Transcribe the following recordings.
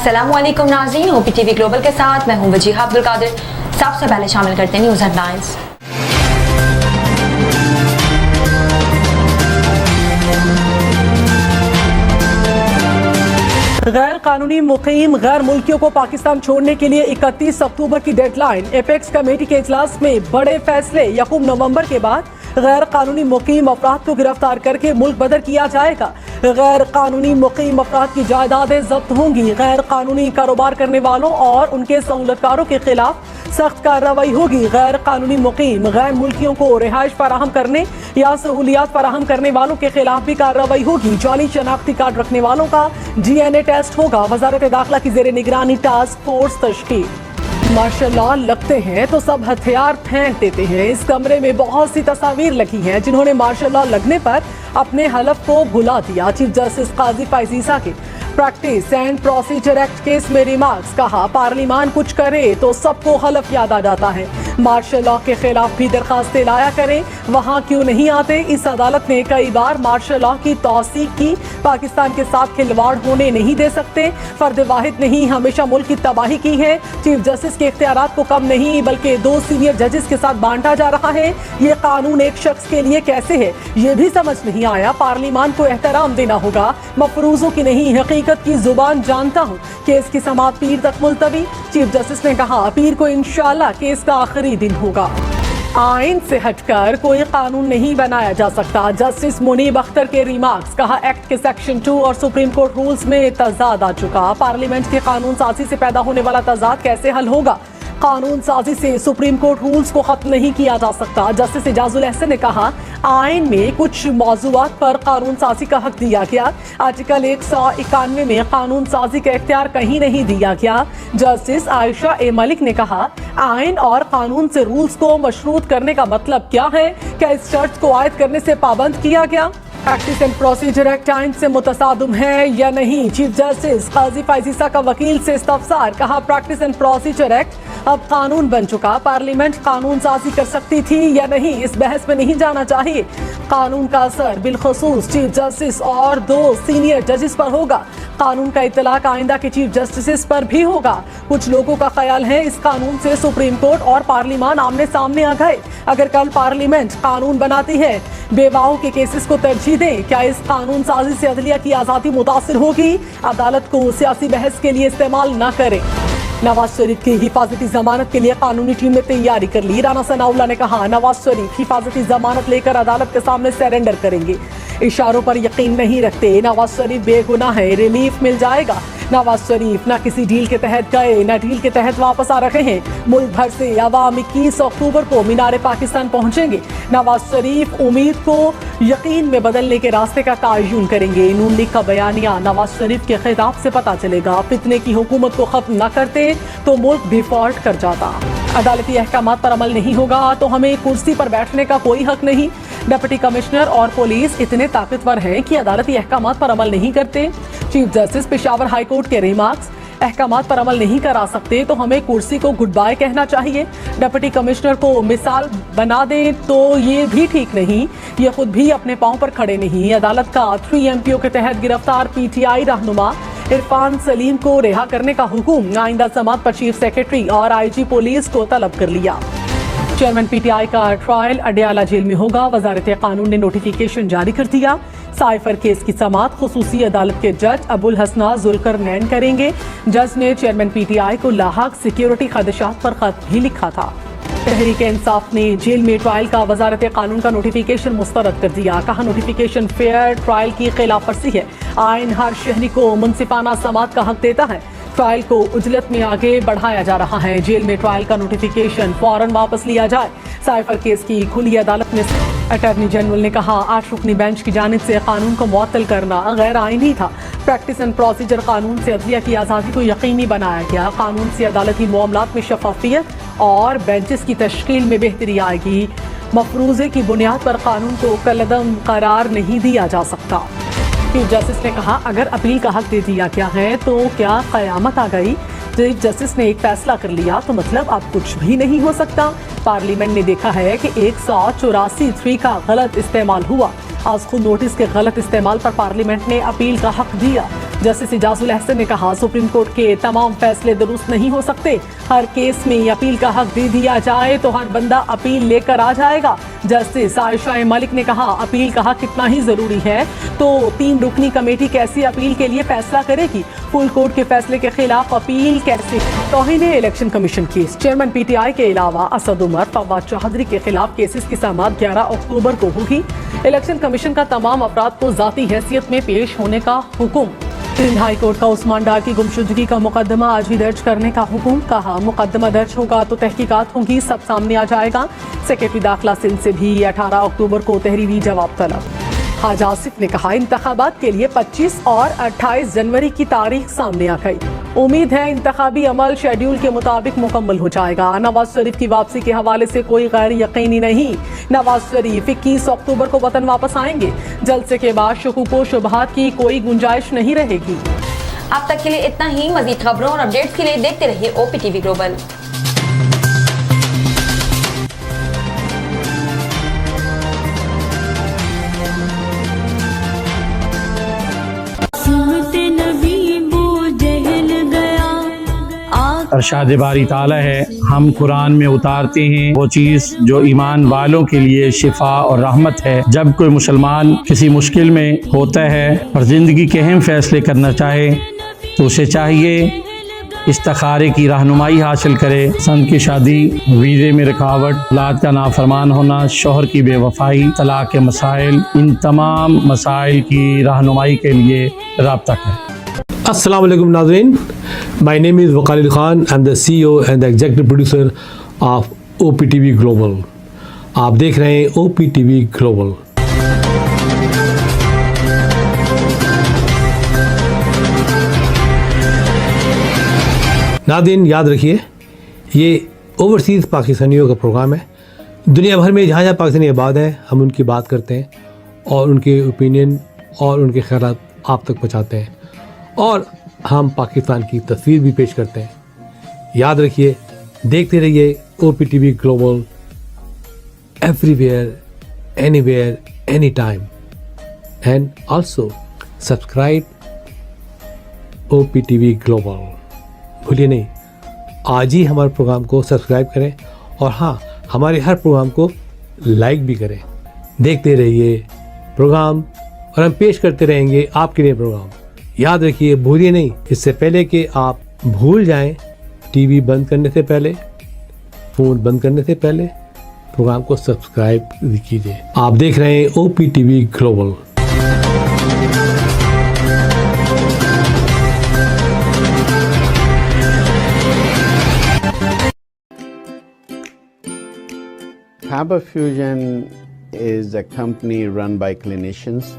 अस्सलाम वालेकुम नाज़रीन, ओपी टीवी ग्लोबल के साथ मैं हूं वजीहा अब्दुल कादिर। सबसे पहले शामिल करते हैं न्यूज़ हेडलाइंस। गैर कानूनी मुकीम गैर मुल्कियों को पाकिस्तान छोड़ने के लिए 31 अक्टूबर की डेडलाइन। एपेक्स कमेटी के इजलास में बड़े फैसले। यकूम नवंबर के बाद गैर कानूनी मुकीम अफराद को गिरफ्तार करके मुल्क बदर किया जाएगा। गैर कानूनी मुकीम अफराद की जायदादें जब्त होंगी। गैर कानूनी कारोबार करने वालों और उनके सहूलतकारों के खिलाफ सख्त कार्रवाई होगी। गैर कानूनी मुकीम गैर मुल्कियों को रिहाइश फराहम करने या सहूलियात फराहम करने वालों के खिलाफ भी कार्रवाई होगी। जाली शनाख्ती कार्ड रखने वालों का DNA टेस्ट होगा। वजारत दाखिला की जेर निगरानी टास्क फोर्स तश्कील। माशाल्लाह लगते हैं तो सब हथियार फेंक देते हैं। इस कमरे में बहुत सी तस्वीर लगी हैं जिन्होंने माशाल्लाह लगने पर अपने हलफ को भुला दिया। चीफ जस्टिस काजी फाइजीसा के practice and procedure act case में रिमार्क्स। कहा पार्लिमान कुछ करे तो सबको हलफ याद आ जाता है। मार्शल लॉ के खिलाफ भी दरखास्तें लाया करें, वहाँ क्यों नहीं आते। इस अदालत ने कई बार मार्शल लॉ की तौसीक की। पाकिस्तान के साथ खिलवाड़ होने नहीं दे सकते। फर्द वाहिद नहीं, हमेशा मुल्क की तबाही की है। चीफ जस्टिस के इख्तियारात को कम नहीं बल्कि 2 सीनियर जजेस के साथ बांटा जा रहा है। ये कानून एक शख्स के लिए कैसे है ये भी समझ नहीं आया। पार्लिमान को एहतराम देना होगा, मफरूजों की नहीं हकीकत की जुबान जानता हूँ। केस की समाअत पीर तक मुलतवी। चीफ जस्टिस ने कहा पीर को इंशाल्लाह केस का आखिरी दिन होगा। आइन से हटकर कोई कानून नहीं बनाया जा सकता। जस्टिस मुनीब अख्तर के रिमार्क्स। कहा एक्ट के सेक्शन 2 और सुप्रीम कोर्ट रूल्स में तजाद आ चुका। पार्लियामेंट के कानून साजी से पैदा होने वाला तजाद कैसे हल होगा। कानून साजी से सुप्रीम कोर्ट रूल्स को खत्म नहीं किया जा सकता। जस्टिस एजाजुल अहसन ने कहा आइन में कुछ मौजूआत पर कानून साजी का हक दिया गया। आर्टिकल 191 में कानून साजी का इख्तियार कहीं नहीं दिया गया। जस्टिस आयशा ए मलिक ने कहा आइन और कानून से रूल्स को मशरूत करने का मतलब क्या है। क्या इस शर्त को आयद करने से पाबंद किया गया। प्रैक्टिस एंड प्रोसीजर एक्ट आइन से मुतसादम है या नहीं। चीफ जस्टिस काजी फाइजीसा का वकील से इस्तफसार। कहा प्रैक्टिस एंड प्रोसीजर एक्ट अब कानून बन चुका। पार्लियामेंट कानून साजी कर सकती थी या नहीं, इस बहस में नहीं जाना चाहिए। कानून का असर बिलखसूस चीफ जस्टिस और 2 सीनियर जजेस पर होगा। कानून का इतलाक आइंदा के चीफ जस्टिस पर भी होगा। कुछ लोगों का ख्याल है इस कानून से सुप्रीम कोर्ट और पार्लियामान आमने सामने आ गए। अगर कल पार्लियामेंट कानून बनाती है बेवाओं के केसेस को तरजीह दें, क्या इस कानून साजी से अदलिया की आज़ादी मुतासिर होगी। अदालत को सियासी बहस के लिए इस्तेमाल न करें। नवाज शरीफ की हिफाजती जमानत के लिए कानूनी टीम ने तैयारी कर ली। राना सनाउल्लाह ने कहा नवाज शरीफ हिफाजती जमानत लेकर अदालत के सामने सरेंडर करेंगे। इशारों पर यकीन नहीं रखते। नवाज शरीफ बेगुनाह है, रिलीफ मिल जाएगा। नवाज शरीफ न किसी डील के तहत गए न डील के तहत वापस आ रहे हैं। मुल्क भर से अवाम 21 अक्टूबर को मीनार पाकिस्तान पहुंचेंगे। नवाज शरीफ उम्मीद को यकीन में बदलने के रास्ते का तयन करेंगे। नून लीग का बयानिया नवाज शरीफ के खिताब से पता चलेगा। फितने की हुकूमत को खत्म न करते तो मुल्क डिफॉल्ट कर जाता। अदालती अहकामात पर अमल नहीं होगा तो हमें कुर्सी पर बैठने का कोई हक नहीं। डिप्टी कमिश्नर और पुलिस इतने ताकतवर हैं कि अदालती अहकामात पर अमल नहीं करते। Chief justice Peshawar high court के रिमार्क्स। अहकामात पर अमल नहीं करा सकते तो हमें कुर्सी को गुड बाय कहना चाहिए। डिप्टी कमिश्नर को मिसाल बना दें तो ये भी ठीक नहीं। ये खुद भी अपने पांव पर खड़े नहीं। अदालत का 3 MPO के तहत गिरफ्तार PTI रहनुमा इरफान सलीम को रिहा करने का हुक्म। आइंदा समात पर चीफ सेक्रेटरी और IG पुलिस को तलब कर लिया। चेयरमैन PTI का ट्रायल अडयाला जेल में होगा। वजारत कानून ने नोटिफिकेशन जारी कर दिया। साइफर केस की समाअत खुसूसी अदालत के जज अबुल हसना जुल्करनैन करेंगे। जज ने चेयरमैन PTI को लाहक सिक्योरिटी खदशात पर खत भी लिखा था। तहरीक इंसाफ ने जेल में ट्रायल का वजारत कानून का नोटिफिकेशन मुस्तरद कर दिया। कहा नोटिफिकेशन फेयर ट्रायल की खिलाफ वर्जी है। आइन हर शहरी को मुनसिफाना समाअत का हक देता है। ट्रायल को उजलत में आगे बढ़ाया जा रहा है। जेल में ट्रायल का नोटिफिकेशन फौरन वापस लिया जाए। साइफर केस की खुली अदालत में अटॉर्नी जनरल ने कहा 8 रुकनी बेंच की जानिब से कानून को मुअत्तल करना गैर आईनी था। प्रैक्टिस एंड प्रोसीजर कानून से अदलिया की आज़ादी को यकीनी बनाया गया। कानून से अदालती मामलात में शफाफियत और बेंचेस की तश्कील में बेहतरी आएगी। मफरूज़े की बुनियाद पर कानून को कलअदम करार नहीं दिया जा सकता। चीफ जस्टिस ने कहा अगर अपील का हक दे दिया गया है तो क्या क़यामत आ गई। चीफ जस्टिस ने एक फैसला कर लिया तो मतलब अब कुछ भी नहीं हो सकता। पार्लियामेंट ने देखा है कि 184(3) का गलत इस्तेमाल हुआ। आज खुद नोटिस के गलत इस्तेमाल पर पार्लियामेंट ने अपील का हक दिया। जस्टिस इजाजुल अहसन ने कहा, सुप्रीम कोर्ट के तमाम फैसले दुरुस्त नहीं हो सकते। हर केस में अपील का हक दे दिया जाए तो हर बंदा अपील लेकर आ जाएगा। जस्टिस आयशा मलिक ने कहा, अपील का हक इतना ही जरूरी है तो 3 रुकनी कमेटी कैसी अपील के लिए फैसला करेगी? फुल कोर्ट के फैसले के खिलाफ अपील कैसे? तौहीन election commission case. Chairman PTI के अलावा असद उमर, फवाद चौधरी के खिलाफ केसेस की समाअत 11 अक्टूबर को होगी। इलेक्शन कमीशन का तमाम अफराद को जाती हैसियत में पेश होने का हुक्म। सिंध हाई कोर्ट का उस्मान डार की गुमशुदगी का मुकदमा आज ही दर्ज करने का हुक्म। कहा, मुकदमा दर्ज होगा तो तहकीकात होंगी, सब सामने आ जाएगा। सेक्रेटरी दाखिला सिंध से भी 18 अक्टूबर को तहरीरी जवाब तलब। हाज आसिफ ने कहा, इंतखाबात के लिए 25 और 28 जनवरी की तारीख सामने आ गई। उम्मीद है इंतखाबी अमल शेड्यूल के मुताबिक मुकम्मल हो जाएगा। नवाज शरीफ की वापसी के हवाले से कोई गैर यकीनी नहीं। नवाज शरीफ 21 अक्टूबर को वतन वापस आएंगे। जलसे के बाद शुकूक व शुबहात की कोई गुंजाइश नहीं रहेगी। अब तक के लिए इतना ही। मजीद खबरों और अपडेट्स के लिए देखते रहिए OPTV ग्लोबल। अरशाद बारी ताला है, हम कुरान में उतारते हैं वो चीज़ जो ईमान वालों के लिए शिफा और रहमत है। जब कोई मुसलमान किसी मुश्किल में होता है और ज़िंदगी के अहम फैसले करना चाहे तो उसे चाहिए इस्तिखारे की रहनुमाई हासिल करे। संग की शादी, वीज़े में रुकावट, औलाद का नाफरमान होना, शौहर की बेवफाई, तलाक के मसाइल, इन तमाम मसाइल की रहनुमाई के लिए राब्ता करें। अस्सलाम वालेकुम नाज़रीन, my name is Waqar Khan, I am the CEO and the executive producer of OPTV global. आप देख रहे हैं OPTV ग्लोबल। नाज़रीन याद रखिए, ये ओवरसीज़ पाकिस्तानियों का प्रोग्राम है। दुनिया भर में जहाँ जहाँ पाकिस्तानी आबाद हैं, हम उनकी बात करते हैं और उनके ओपिनियन और उनके ख़यालात आप तक पहुँचाते हैं और हम पाकिस्तान की तस्वीर भी पेश करते हैं। याद रखिए, देखते रहिए OPTV global, everywhere, anywhere, any time, and also subscribe OPTV global. भूलिए नहीं, आज ही हमारे प्रोग्राम को सब्सक्राइब करें और हाँ, हमारे हर प्रोग्राम को लाइक भी करें। देखते रहिए प्रोग्राम और हम पेश करते रहेंगे आपके लिए प्रोग्राम। याद रखिए, भूलिए नहीं, इससे पहले कि आप भूल जाएं, टीवी बंद करने से पहले, फ़ोन बंद करने से पहले प्रोग्राम को सब्सक्राइब कीजिए। आप देख रहे हैं OPTV global. Faber Fusion is a company run by clinicians.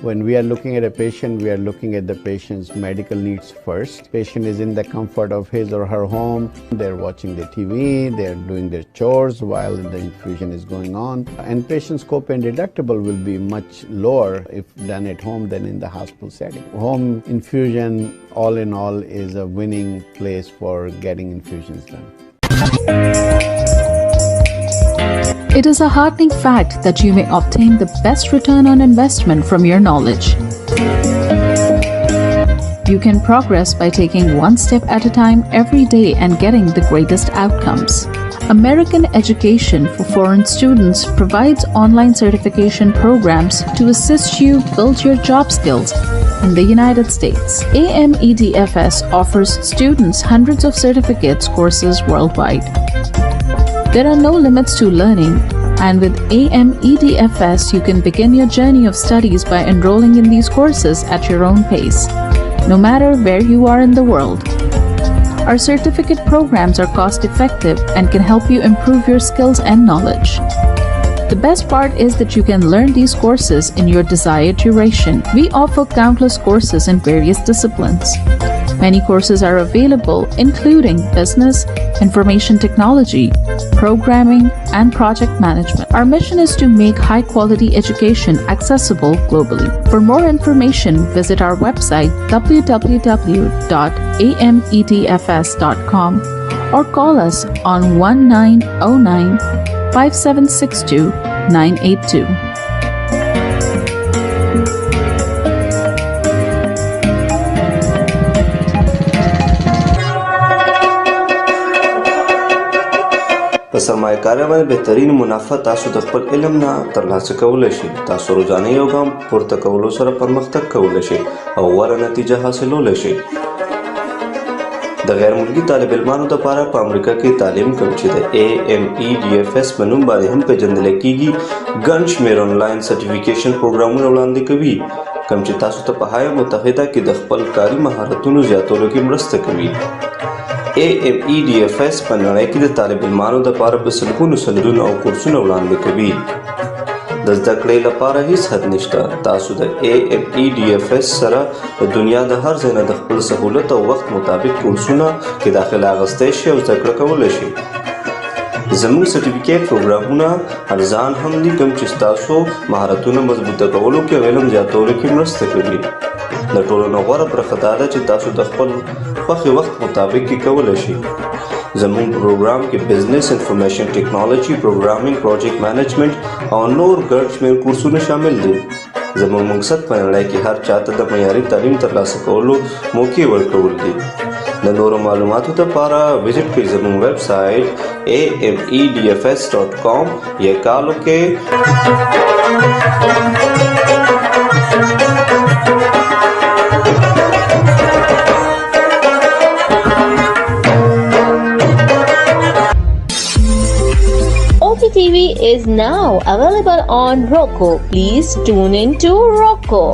When we are looking at a patient, we are looking at the patient's medical needs first. Patient is in the comfort of his or her home. They're watching the TV, they're doing their chores while the infusion is going on. And patient's copay and deductible will be much lower if done at home than in the hospital setting. Home infusion, all in all, is a winning place for getting infusions done. It is a heartening fact that you may obtain the best return on investment from your knowledge. You can progress by taking one step at a time every day and getting the greatest outcomes. American Education for Foreign Students provides online certification programs to assist you build your job skills in the United States. AMEDFS offers students hundreds of certificates courses worldwide. There are no limits to learning, and with AMEDFS, you can begin your journey of studies by enrolling in these courses at your own pace, no matter where you are in the world. Our certificate programs are cost-effective and can help you improve your skills and knowledge. The best part is that you can learn these courses in your desired duration. We offer countless courses in various disciplines. Many courses are available, including business, information technology, programming, and project management. Our mission is to make high-quality education accessible globally. For more information, visit our website www.amedfs.com or call us on 1909-5762-982. په سرمایه‌کارۍ باندې بهترین منافع تاسو د خپل علم نه ترلاسه کولی شئ. تاسو روزانه you ګام پورته کولو سره پرمختګ کولی شئ او غوره نتیجه حاصلولی شئ. د غیر ملکی طالب علمانو لپاره په امریکا کې تعلیم کوم چې د AMEDFS په نوم باندې هم پیژندل کیږي ګڼ شمېر آنلاین سرټیفیکیشن پروګرامونه وړاندې کوي کوم چې تاسو ته په هایه متحده کې د خپل کاري مهارتونو زیاتولو کې مرسته کوي. AMEDFS په نړۍ کې د طالب علمانو لپاره په سلګونو سندونه او کورسونه وړاندې کوي. د زده کړې لپاره هیڅ حد نشته. تاسو د AMEDFS سره د دنیا د هر ځای نه د خپل سهولت او وخت مطابق کورسونه کې داخله اخیستی شئ او زده کړه کولی شئ. زموږ سرټیفیکیټ پروګرامونه ارزان هم دي کوم چې ستاسو مهارتونه مضبوطه کولو کې او علم زیاتولو کې مرسته کوي. د ټولو نه غوره برخه دا ده چې تاسو د خپل خوښې وخت مطابق کې کولی شئ. زموږ پروګرام کې بزنس انفارمیشن ټیکنالوژي، پروګرامینګ، پروجیکټ مینجمنټ او نور ګڼ شمېر کورسونه شامل دي. زموږ مقصد په نړۍ کې هر چاته د معیاري تعلیم ترلاسه کولو موقع ورکول دي. د نورو معلوماتو لپاره وزټ کړئ زموږ ویب سایټ amedfs.com یا کال وکړئ. OPTV is now available on Roku. Please tune in to Roku.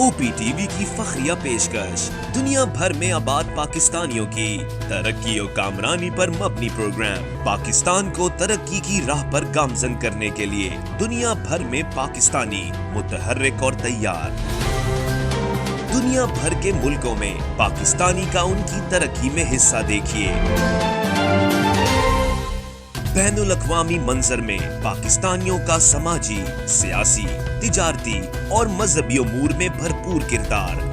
OPTV की फख्रिया पेशकश दुनिया भर में आबाद पाकिस्तानियों की तरक्की और कामरानी पर मबनी प्रोग्राम पाकिस्तान को तरक्की की राह पर गामजन करने के लिए दुनिया भर में पाकिस्तानी मुतहर्रिक और तैयार. दुनिया भर के मुल्कों में पाकिस्तानी का उनकी तरक्की में हिस्सा देखिए. बैनुल अक़वामी मंजर में पाकिस्तानियों का समाजी, सियासी, तिजारती और मजहबी उमूर में भरपूर किरदार.